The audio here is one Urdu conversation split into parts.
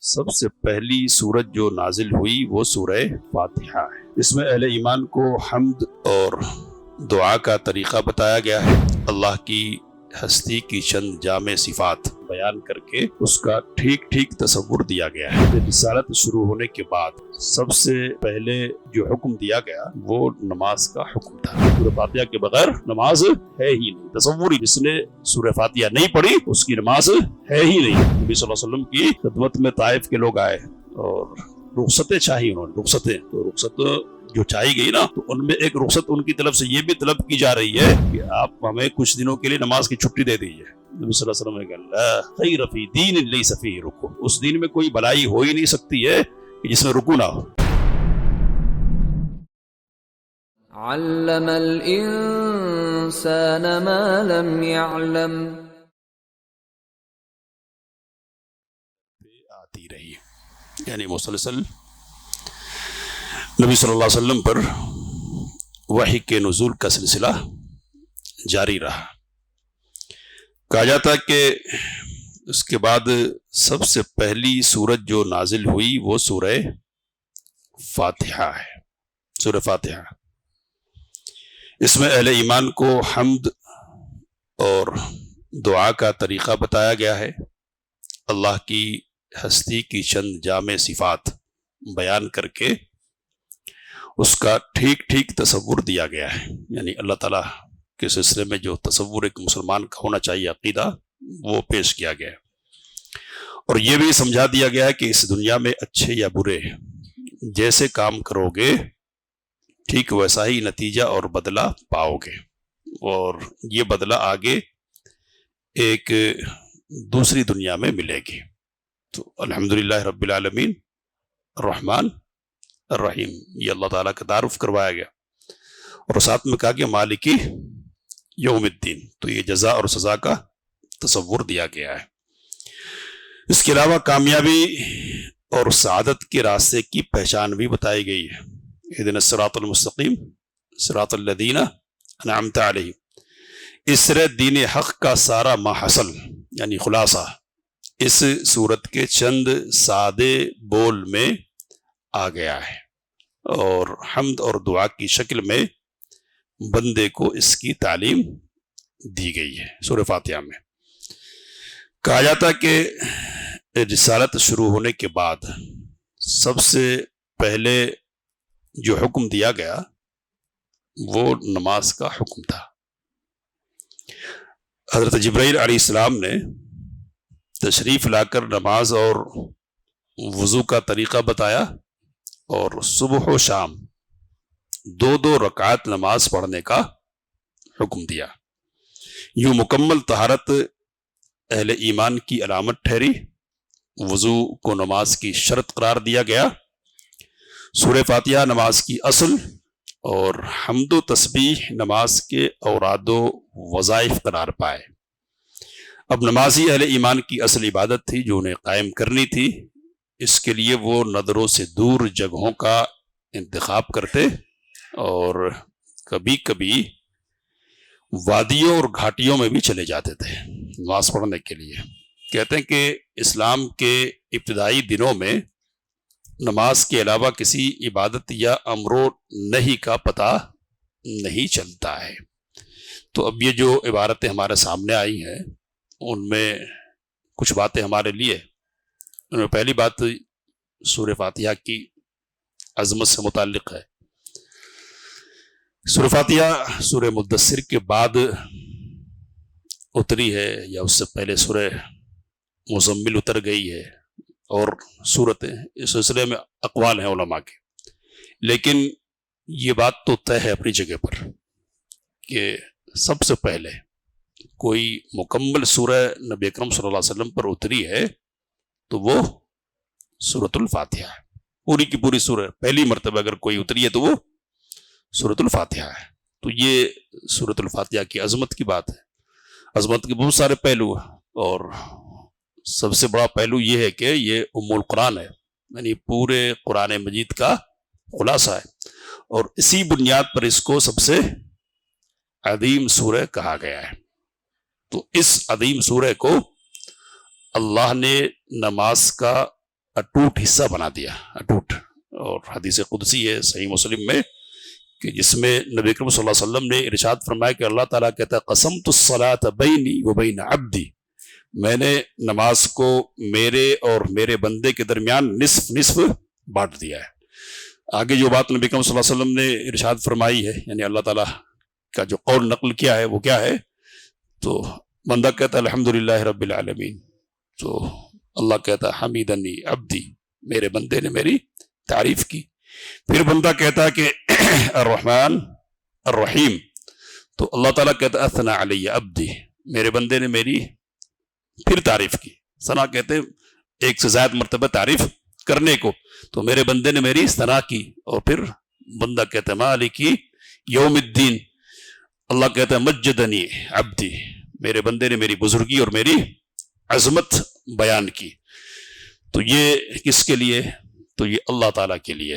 سب سے پہلی سورت جو نازل ہوئی وہ سورہ فاتحہ ہے۔ اس میں اہل ایمان کو حمد اور دعا کا طریقہ بتایا گیا ہے۔ اللہ کی ہستی کی چند جامع صفات بیان کر کے اس کا ٹھیک ٹھیک تصور دیا گیا ہے۔ رسالت شروع ہونے کے بعد سب سے پہلے جو حکم دیا گیا وہ نماز کا حکم تھا۔ سورہ فاتحہ کے بغیر نماز ہے ہی نہیں، تصور ہی جس نے سورہ فاتحہ نہیں پڑھی اس کی نماز ہے ہی نہیں۔ نبی صلی اللہ علیہ وسلم کی خدمت میں طائف کے لوگ آئے اور رخصتیں چاہی انہوں نے، رخصت جو چاہی گئی نا، تو ان میں ایک رخصت ان کی طرف سے یہ بھی طلب کی جا رہی ہے کہ آپ ہمیں کچھ دنوں کے لیے نماز کی چھٹی دے دیجیے۔ نبی صلی اللہ علیہ وسلم نے کہا لا خیر فی دین لیس فیہ رکوع، اس دین میں کوئی بھلائی ہو ہی نہیں سکتی ہے کہ جس میں رکوع نہ ہو۔ علم الانسان ما لم يعلم، آتی رہی یعنی مسلسل نبی صلی اللہ علیہ وسلم پر وحی کے نزول کا سلسلہ جاری رہا۔ کہا جاتا ہے کہ اس کے بعد سب سے پہلی سورت جو نازل ہوئی وہ سورہ فاتحہ ہے۔ سورہ فاتحہ، اس میں اہل ایمان کو حمد اور دعا کا طریقہ بتایا گیا ہے۔ اللہ کی ہستی کی چند جامع صفات بیان کر کے اس کا ٹھیک ٹھیک تصور دیا گیا ہے، یعنی اللہ تعالیٰ کے سلسلے میں جو تصور ایک مسلمان کا ہونا چاہیے عقیدہ، وہ پیش کیا گیا ہے۔ اور یہ بھی سمجھا دیا گیا ہے کہ اس دنیا میں اچھے یا برے جیسے کام کرو گے ٹھیک ویسا ہی نتیجہ اور بدلہ پاؤ گے، اور یہ بدلہ آگے ایک دوسری دنیا میں ملے گی۔ تو الحمدللہ رب العالمین الرحمن الرحیم، یہ اللہ تعالیٰ کا تعارف کروایا گیا، اور ساتھ میں کہا کہ مالکی یوم الدین، تو یہ جزا اور سزا کا تصور دیا گیا ہے۔ اس کے علاوہ کامیابی اور سعادت کے راستے کی پہچان بھی بتائی گئی ہے۔ اہدنا الصراط المستقیم صراط الذین انعمت علیہم، اس طرح دین حق کا سارا ماحصل یعنی خلاصہ اس صورت کے چند سادے بول میں آ گیا ہے، اور حمد اور دعا کی شکل میں بندے کو اس کی تعلیم دی گئی ہے۔ سورہ فاتحہ میں کہا جاتا کہ رسالت شروع ہونے کے بعد سب سے پہلے جو حکم دیا گیا وہ نماز کا حکم تھا۔ حضرت جبرائیل علیہ السلام نے تشریف لا کر نماز اور وضو کا طریقہ بتایا، اور صبح و شام دو دو رکعت نماز پڑھنے کا حکم دیا۔ یوں مکمل طہارت اہل ایمان کی علامت ٹھہری، وضو کو نماز کی شرط قرار دیا گیا، سورہ فاتحہ نماز کی اصل اور حمد و تسبیح نماز کے اوراد و وظائف قرار پائے۔ اب نمازی اہل ایمان کی اصل عبادت تھی جو انہیں قائم کرنی تھی، اس کے لیے وہ نظروں سے دور جگہوں کا انتخاب کرتے اور کبھی کبھی وادیوں اور گھاٹیوں میں بھی چلے جاتے تھے نماز پڑھنے کے لیے۔ کہتے ہیں کہ اسلام کے ابتدائی دنوں میں نماز کے علاوہ کسی عبادت یا امر و نہی کا پتہ نہیں چلتا ہے۔ تو اب یہ جو عبارتیں ہمارے سامنے آئی ہیں ان میں کچھ باتیں ہمارے لیے، ان میں پہلی بات سورہ فاتحہ کی عظمت سے متعلق ہے۔ سورہ فاتحہ سورہ مدثر کے بعد اتری ہے، یا اس سے پہلے سورہ مزمل اتر گئی ہے، اور سورتیں اس سلسلے میں اقوال ہیں علماء کے، لیکن یہ بات تو طے ہے اپنی جگہ پر کہ سب سے پہلے کوئی مکمل سورہ نبی اکرم صلی اللہ علیہ وسلم پر اتری ہے تو وہ سورۃ الفاتحہ ہے۔ پوری کی پوری سورہ پہلی مرتبہ اگر کوئی اتری ہے تو وہ سورۃ الفاتحہ ہے۔ تو یہ سورۃ الفاتحہ کی عظمت کی بات ہے۔ عظمت کے بہت سارے پہلو ہیں، اور سب سے بڑا پہلو یہ ہے کہ یہ ام القرآن ہے، یعنی پورے قرآن مجید کا خلاصہ ہے، اور اسی بنیاد پر اس کو سب سے عظیم سورہ کہا گیا ہے۔ تو اس عظیم سورہ کو اللہ نے نماز کا اٹوٹ حصہ بنا دیا، اٹوٹ۔ اور حدیث قدسی ہے صحیح مسلم میں کہ جس میں نبی کریم صلی اللہ علیہ وسلم نے ارشاد فرمایا کہ اللہ تعالیٰ کہتا ہے قسمت الصلاۃ بینی و بین عبدی، میں نے نماز کو میرے اور میرے بندے کے درمیان نصف نصف بانٹ دیا ہے۔ آگے جو بات نبی کریم صلی اللہ علیہ وسلم نے ارشاد فرمائی ہے، یعنی اللہ تعالیٰ کا جو قول نقل کیا ہے وہ کیا ہے، تو بندہ کہتا ہے الحمدللہ رب العالمین، تو اللہ کہتا ہے حمیدنی عبدی، میرے بندے نے میری تعریف کی۔ پھر بندہ کہتا ہے کہ الرحمن الرحیم، تو اللہ تعالیٰ کہتا ہے اثنا علی عبدی، میرے بندے نے میری پھر تعریف کی۔ ثنا کہتے ہیں ایک سے زائد مرتبہ تعریف کرنے کو، تو میرے بندے نے میری ثنا کی۔ اور پھر بندہ کہتا ہے مالکی یوم الدین، اللہ کہتا ہے مجدنی عبدی، میرے بندے نے میری بزرگی اور میری عظمت بیان کی۔ تو یہ کس کے لیے؟ تو یہ اللہ تعالیٰ کے لیے۔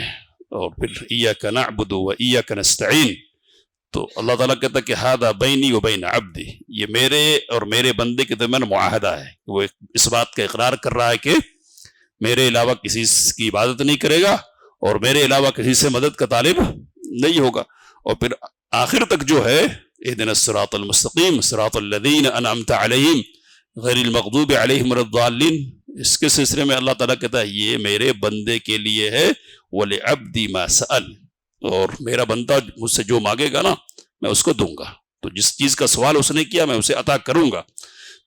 اور پھر ایاک نعبد و ایاک نستعین، تو اللہ تعالیٰ کہتا ہے کہ ھذا بینی و بین عبدی، یہ میرے اور میرے بندے کے درمیان معاہدہ ہے۔ وہ اس بات کا اقرار کر رہا ہے کہ میرے علاوہ کسی کی عبادت نہیں کرے گا اور میرے علاوہ کسی سے مدد کا طالب نہیں ہوگا۔ اور پھر آخر تک جو ہے اہدنا الصراط المستقیم صراط الذین انعمت علیہم غیر المغضوب علیہم ولا الضالین، اس کے سلسلے میں اللہ تعالیٰ کہتا ہے یہ میرے بندے کے لیے ہے، وَلِعَبْدِ مَا سَأَلْ، اور میرا بندہ مجھ سے جو مانگے گا نا میں اس کو دوں گا، تو جس چیز کا سوال اس نے کیا میں اسے عطا کروں گا۔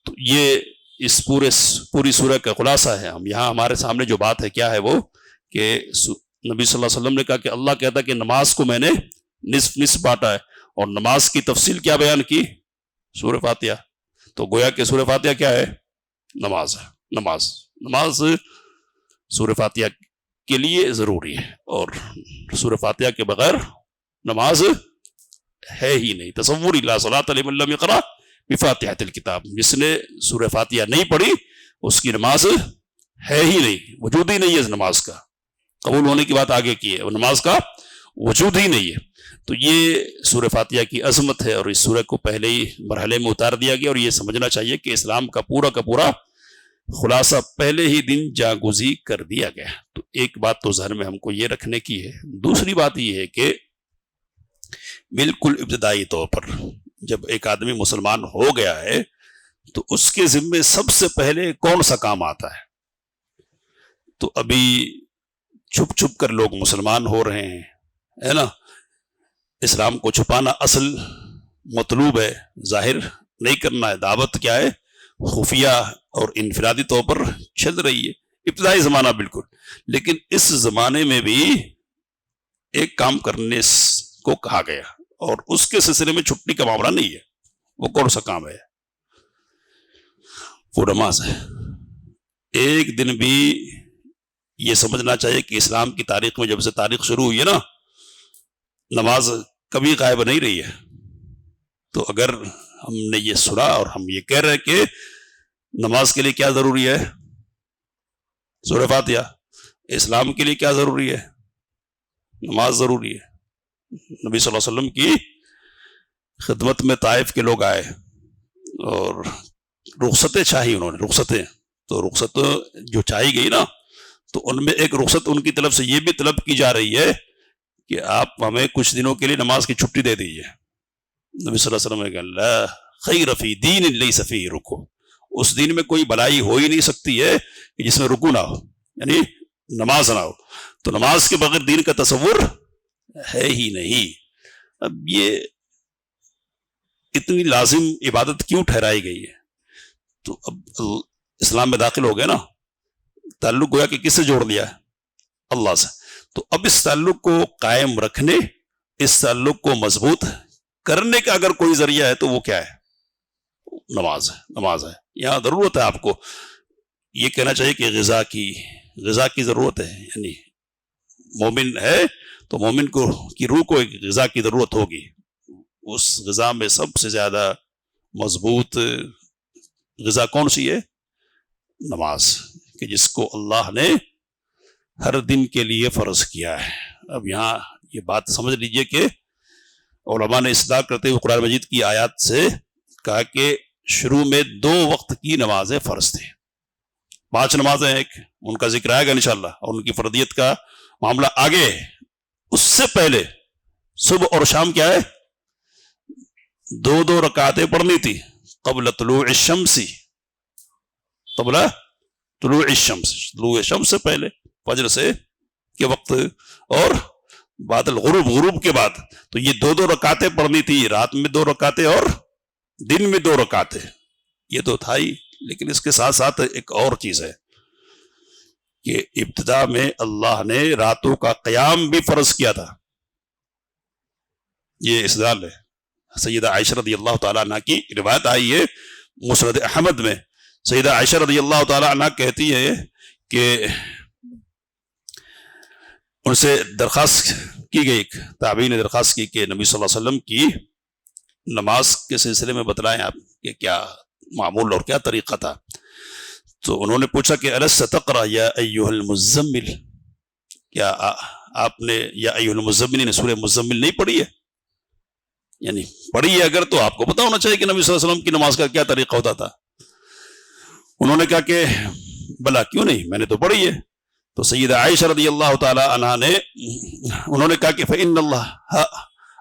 تو یہ اس پوری سورہ کا خلاصہ ہے۔ ہم یہاں ہمارے سامنے جو بات ہے کیا ہے وہ کہ نبی صلی اللہ علیہ وسلم نے کہا کہ اللہ کہتا ہے کہ نماز کو میں نے نصف نصف بانٹا ہے، اور نماز کی تفصیل کیا بیان کی؟ سورہ فاتحہ۔ تو گویا کہ سورہ فاتحہ کیا ہے؟ نماز ہے۔ نماز سورہ فاتحہ کے لیے ضروری ہے، اور سورہ فاتحہ کے بغیر نماز ہے ہی نہیں۔ تصور لا صلاۃ لمن لم یقرأ بفاتحۃ الکتاب، جس نے سورہ فاتحہ نہیں پڑھی اس کی نماز ہے ہی نہیں، وجود ہی نہیں ہے نماز کا۔ قبول ہونے کی بات آگے کی ہے، وہ نماز کا وجود ہی نہیں ہے۔ تو یہ سورہ فاتحہ کی عظمت ہے، اور اس سورہ کو پہلے ہی مرحلے میں اتار دیا گیا، اور یہ سمجھنا چاہیے کہ اسلام کا پورا خلاصہ پہلے ہی دن جاگزی کر دیا گیا۔ تو ایک بات تو ذہن میں ہم کو یہ رکھنے کی ہے۔ دوسری بات یہ ہے کہ بالکل ابتدائی طور پر جب ایک آدمی مسلمان ہو گیا ہے تو اس کے ذمے سب سے پہلے کون سا کام آتا ہے؟ تو ابھی چھپ چھپ کر لوگ مسلمان ہو رہے ہیں، ہے نا؟ اسلام کو چھپانا اصل مطلوب ہے، ظاہر نہیں کرنا ہے۔ دعوت کیا ہے؟ خفیہ اور انفرادی طور پر چل رہی ہے، ابتدائی زمانہ بالکل۔ لیکن اس زمانے میں بھی ایک کام کرنے کو کہا گیا، اور اس کے سلسلے میں چھٹی کا معاملہ نہیں ہے۔ وہ کون سا کام ہے؟ وہ نماز ہے۔ ایک دن بھی یہ سمجھنا چاہیے کہ اسلام کی تاریخ میں جب سے تاریخ شروع ہوئی ہے نا، نماز کبھی غائب نہیں رہی ہے۔ تو اگر ہم نے یہ سنا اور ہم یہ کہہ رہے ہیں کہ نماز کے لیے کیا ضروری ہے؟ سورہ فاتحہ۔ اسلام کے لیے کیا ضروری ہے؟ نماز ضروری ہے۔ نبی صلی اللہ علیہ وسلم کی خدمت میں طائف کے لوگ آئے اور رخصتیں چاہی انہوں نے، رخصتیں۔ تو رخصت جو چاہی گئی نا، تو ان میں ایک رخصت ان کی طرف سے یہ بھی طلب کی جا رہی ہے کہ آپ ہمیں کچھ دنوں کے لیے نماز کی چھٹی دے دیجیے۔ نبی صلی اللہ علیہ وسلم نے کہا لا خیر فی دین لیس فیہ رکوع، اس دین میں کوئی بھلائی ہو ہی نہیں سکتی ہے کہ جس میں رکوع نہ ہو، یعنی نماز نہ ہو۔ تو نماز کے بغیر دین کا تصور ہے ہی نہیں۔ اب یہ اتنی لازم عبادت کیوں ٹھہرائی گئی ہے؟ تو اب اسلام میں داخل ہو گئے نا، تعلق گویا کہ کس سے جوڑ دیا ہے؟ اللہ سے۔ تو اب اس تعلق کو قائم رکھنے، اس تعلق کو مضبوط کرنے کا اگر کوئی ذریعہ ہے تو وہ کیا ہے؟ نماز ہے۔ یہاں ضرورت ہے آپ کو یہ کہنا چاہیے کہ غذا کی ضرورت ہے، یعنی مومن ہے تو مومن کی روح کو ایک غذا کی ضرورت ہوگی۔ اس غذا میں سب سے زیادہ مضبوط غذا کون سی ہے؟ نماز، کہ جس کو اللہ نے ہر دن کے لیے فرض کیا ہے۔ اب یہاں یہ بات سمجھ لیجئے کہ علماء نے اصلاح کرتے ہوئے قرآن مجید کی آیات سے کہا کہ شروع میں 2 وقت کی نمازیں فرض تھیں، 5 نمازیں ہیں، ایک ان کا ذکر آئے گا انشاءاللہ، اور ان کی فرضیت کا معاملہ آگے ہے۔ اس سے پہلے صبح اور شام کیا ہے؟ 2 رکعتیں پڑھنی تھی قبل طلوع الشمس، قبل طلوع الشمس، طلوع شمس سے پہلے، فجر سے کے وقت، اور بعد الغروب، غروب کے بعد۔ تو یہ 2 رکعتیں پڑھنی تھی، رات میں 2 رکعتیں اور دن میں 2 رکعتیں، یہ تو تھا ہی۔ لیکن اس کے ساتھ ساتھ ایک اور چیز ہے کہ ابتدا میں اللہ نے راتوں کا قیام بھی فرض کیا تھا۔ یہ استدلال ہے، سیدہ عائشہ رضی اللہ تعالیٰ عنہ کی روایت آئی ہے مسند احمد میں۔ سیدہ عائشہ رضی اللہ تعالیٰ عنہ کہتی ہے کہ ان سے درخواست کی گئی، تابعین نے درخواست کی کہ نبی صلی اللہ علیہ وسلم کی نماز کے سلسلے میں بتلائیں آپ کہ کیا معمول اور کیا طریقہ تھا۔ تو انہوں نے پوچھا کہ الست تقرأ یا ایھا المزمل، کیا آپ نے یا ایھا المزمل نے سورہ مزمل نہیں پڑھی ہے؟ یعنی پڑھی ہے اگر تو آپ کو پتا ہونا چاہیے کہ نبی صلی اللہ علیہ وسلم کی نماز کا کیا طریقہ ہوتا تھا۔ انہوں نے کہا کہ بلا کیوں نہیں، میں نے تو پڑھی ہے۔ تو سیدہ عائشہ رضی اللہ تعالی عنہا نے انہوں نے کہا کہ فإن اللہ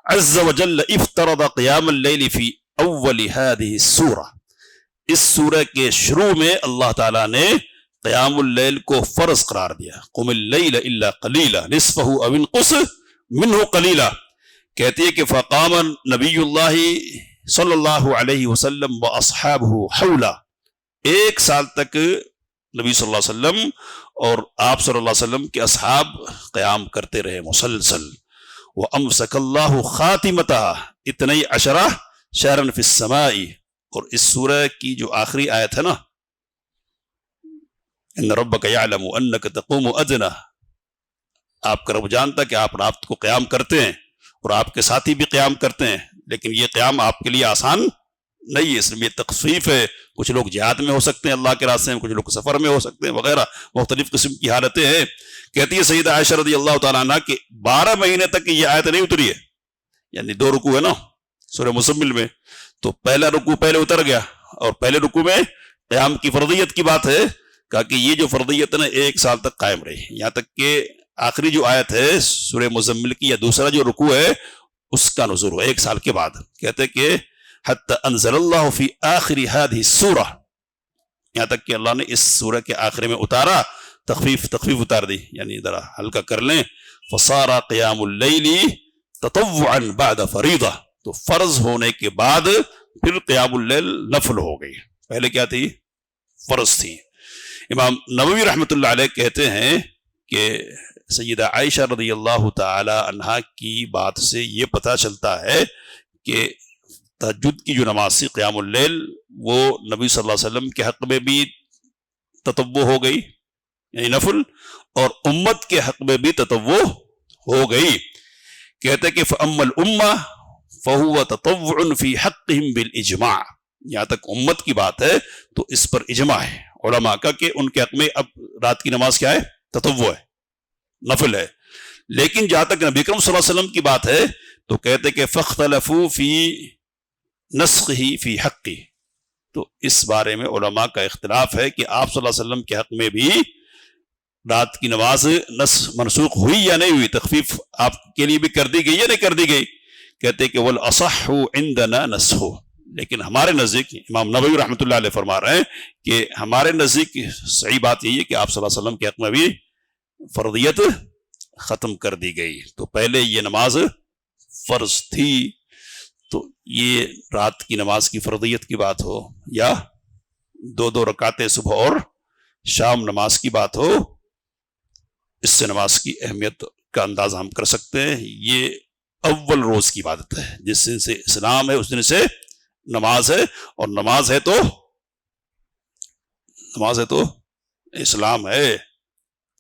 عز وجل افترض قیام اللیل فی اول هذه السورہ، اس سورہ کے شروع میں اللہ تعالیٰ نے قیام اللیل کو فرض قرار دیا۔ قم اللیل الا قلیلا نصفہ او انقص منہ قلیلا، کہتی ہے کہ فقام نبی اللہ صلی اللہ علیہ وسلم و اصحابہ حولا، 1 سال تک نبی صلی اللہ علیہ وسلم اور آپ صلی اللہ علیہ وسلم کے اصحاب قیام کرتے رہے مسلسل۔ وَأَمْسَكَ اللَّهُ خَاتِمَتَهَا اِتْنَيْ عَشَرَةَ شَهْرًا فِي السَّمَاءِ، اور اس سورہ کی جو آخری آیت ہے نا، ان ربک یعلم انک تقوم ادنی، آپ کا رب جانتا کہ آپ رات کو قیام کرتے ہیں اور آپ کے ساتھی بھی قیام کرتے ہیں، لیکن یہ قیام آپ کے لیے آسان نہیں ہے، اس میں تخفیف ہے۔ کچھ لوگ جہاد میں ہو سکتے ہیں اللہ کے راستے میں، کچھ لوگ سفر میں ہو سکتے ہیں وغیرہ، مختلف قسم کی حالتیں ہیں۔ کہتی ہے سیدہ عائشہ رضی اللہ تعالیٰ عنہ کہ 12 مہینے تک یہ آیت نہیں اتری ہے، یعنی 2 رکوع ہے نا سورہ مزمل میں، تو پہلا رکوع پہلے اتر گیا، اور پہلے رکوع میں قیام کی فرضیت کی بات ہے، کہا کہ یہ جو فرضیت ہے نا 1 سال تک قائم رہی، یہاں تک کہ آخری جو آیت ہے سورہ مزمل کی، یا دوسرا جو رکوع ہے اس کا نزول ہوا 1 سال کے بعد۔ کہتے کہ حتی انزل اللہ فی آخر هذه السورہ، یہاں تک کہ اللہ نے اس سورہ کے آخر میں اتارا، تخفیف اتار دی، یعنی ذرا ہلکا کر لیں۔ فصار قیام اللیل تطوعا بعد فریضہ، تو فرض ہونے کے بعد پھر قیام اللیل نفل ہو گئی، پہلے کیا تھی؟ فرض تھی۔ امام نووی رحمۃ اللہ علیہ کہتے ہیں کہ سیدہ عائشہ رضی اللہ تعالی عنہا کی بات سے یہ پتہ چلتا ہے کہ تہجد کی جو نماز تھی قیام اللیل، وہ نبی صلی اللہ علیہ وسلم کے حق میں بھی تطوع ہو گئی، یعنی نفل، اور امت کے حق میں بھی تطوع ہو گئی۔ کہتے کہ فَأَمَّا الْأُمَّةُ فَهُوَ تَطَوُّعٌ فِي حَقِّهِمْ بِالْإِجْمَاعِ، یہاں تک امت کی بات ہے تو اس پر اجماع ہے علماء کا کہ ان کے حق میں اب رات کی نماز کیا ہے؟ تطوع ہے، نفل ہے۔ لیکن جہاں تک نبی اکرم صلی اللہ علیہ وسلم کی بات ہے تو کہتے کہ فَاخْتَلَفُوا فِي نَسْخِهِ فِي حَقِّهِ، تو اس بارے میں علماء کا اختلاف ہے کہ آپ صلی اللہ علیہ وسلم کے حق میں بھی رات کی نماز منسوخ ہوئی یا نہیں ہوئی، تخفیف آپ کے لیے بھی کر دی گئی یا نہیں کر دی گئی۔ کہتے کہ وَالْأَصَحُّ عِنْدَنَا نَسْخُ، لیکن ہمارے نزدیک، امام نووی رحمۃ اللہ علیہ فرما رہے ہیں کہ ہمارے نزدیک صحیح بات یہی ہے کہ آپ صلی اللہ علیہ وسلم کے حق میں بھی فرضیت ختم کر دی گئی۔ تو پہلے یہ نماز فرض تھی، تو یہ رات کی نماز کی فرضیت کی بات ہو یا 2 رکعتیں صبح اور شام نماز کی بات ہو، اس سے نماز کی اہمیت کا اندازہ ہم کر سکتے ہیں۔ یہ اول روز کی عبادت ہے، جس دن سے اسلام ہے اس دن سے نماز ہے، اور نماز ہے تو اسلام ہے،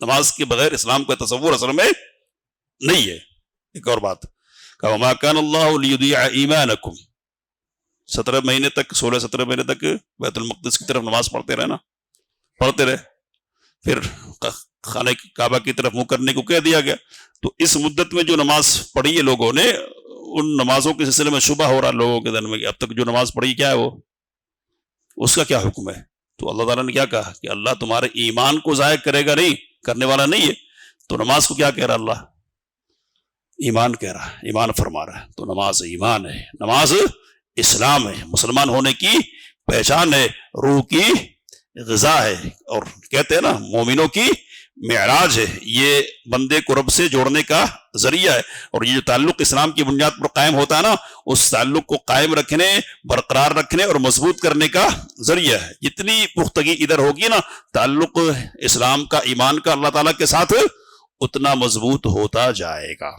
نماز کے بغیر اسلام کا تصور اصل میں نہیں ہے۔ ایک اور بات، وَمَا كَانَ اللَّهُ لِيُضِيعَ إِيمَانَكُمْ، 17 مہینے تک 16-17 مہینے تک بیت المقدس کی طرف نماز پڑھتے رہے، پھر خانہ کعبہ کی طرف منہ کرنے کو کہہ دیا گیا۔ تو اس مدت میں جو نماز پڑھی ہے لوگوں نے، ان نمازوں کے سلسلے میں شبہ ہو رہا لوگوں کے ذہن میں کہ اب تک جو نماز پڑھی کیا ہے وہ، اس کا کیا حکم ہے؟ تو اللہ تعالیٰ نے کیا کہا کہ اللہ تمہارے ایمان کو ضائع کرے گا نہیں، کرنے والا نہیں ہے. تو نماز کو کیا کہہ رہا اللہ؟ ایمان کہہ رہا، ایمان فرما رہا ہے. تو نماز ایمان ہے، نماز اسلام ہے، مسلمان ہونے کی پہچان ہے، روح کی غذا ہے، اور کہتے ہیں نا مومنوں کی معراج ہے. یہ بندے کو رب سے جوڑنے کا ذریعہ ہے، اور یہ جو تعلق اسلام کی بنیاد پر قائم ہوتا ہے نا، اس تعلق کو قائم رکھنے، برقرار رکھنے اور مضبوط کرنے کا ذریعہ ہے. جتنی پختگی ادھر ہوگی نا تعلق اسلام کا، ایمان کا اللہ تعالیٰ کے ساتھ، اتنا مضبوط ہوتا جائے گا.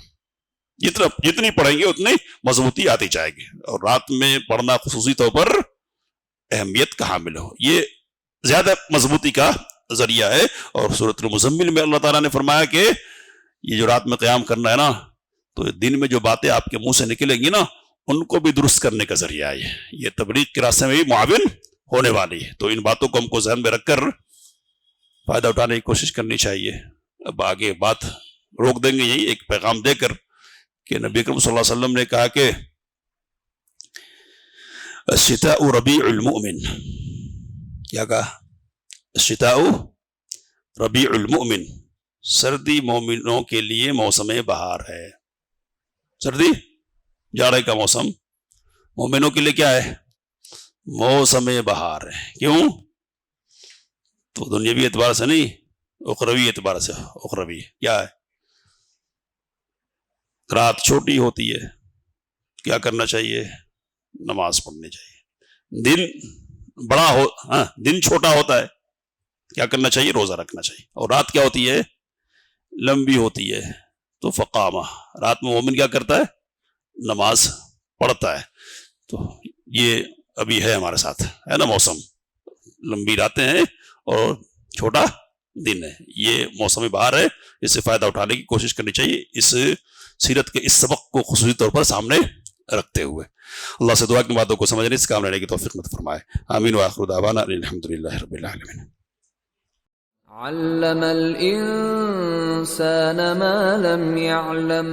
جتنی پڑھیں گے اتنی مضبوطی آتی جائے گی. اور رات میں پڑھنا خصوصی طور پر اہمیت کا حامل ہو، یہ زیادہ مضبوطی کا ذریعہ ہے. اور سورۃ المزمل میں اللہ تعالیٰ نے فرمایا کہ یہ جو رات میں قیام کرنا ہے نا، تو دن میں جو باتیں آپ کے منہ سے نکلیں گی نا، ان کو بھی درست کرنے کا ذریعہ ہے. یہ تبلیغ کے راستے میں بھی معاون ہونے والی ہے. تو ان باتوں کو ہم کو ذہن میں رکھ کر فائدہ اٹھانے کی کوشش کرنی چاہیے. اب آگے بات روک دیں گے یہی ایک پیغام دے کر کہ نبی اکرم صلی اللہ علیہ وسلم نے کہا کہ الشتاء ربیع المؤمن. کیا کہا؟ الشتاء ربیع المؤمن، سردی مومنوں کے لیے موسم بہار ہے. سردی جاڑے کا موسم مومنوں کے لیے کیا ہے؟ موسم بہار ہے. کیوں؟ تو دنیاوی اعتبار سے نہیں، اخروی اعتبار سے. اخروی کیا ہے؟ رات چھوٹی ہوتی ہے، کیا کرنا چاہیے؟ نماز پڑھنی چاہیے. دن بڑا ہو، دن چھوٹا ہوتا ہے، کیا کرنا چاہیے؟ روزہ رکھنا چاہیے. اور رات کیا ہوتی ہے؟ لمبی ہوتی ہے. تو فقامہ، رات میں مومن کیا کرتا ہے؟ نماز پڑھتا ہے. تو یہ ابھی ہے ہمارے ساتھ، ہے نا موسم. لمبی راتیں ہیں اور چھوٹا دن ہے. یہ موسم بہار ہے، اس سے فائدہ اٹھانے کی کوشش کرنی چاہیے، اس سیرت کے اس سبق کو خصوصی طور پر سامنے رکھتے ہوئے. اللہ سے دعا کی باتوں کو سمجھنے، اس کام لینے کی توفیق عطا فرمائے. آمین وآخر دعوانا الحمدللہ رب العالمین. علم الإنسان ما لم يعلم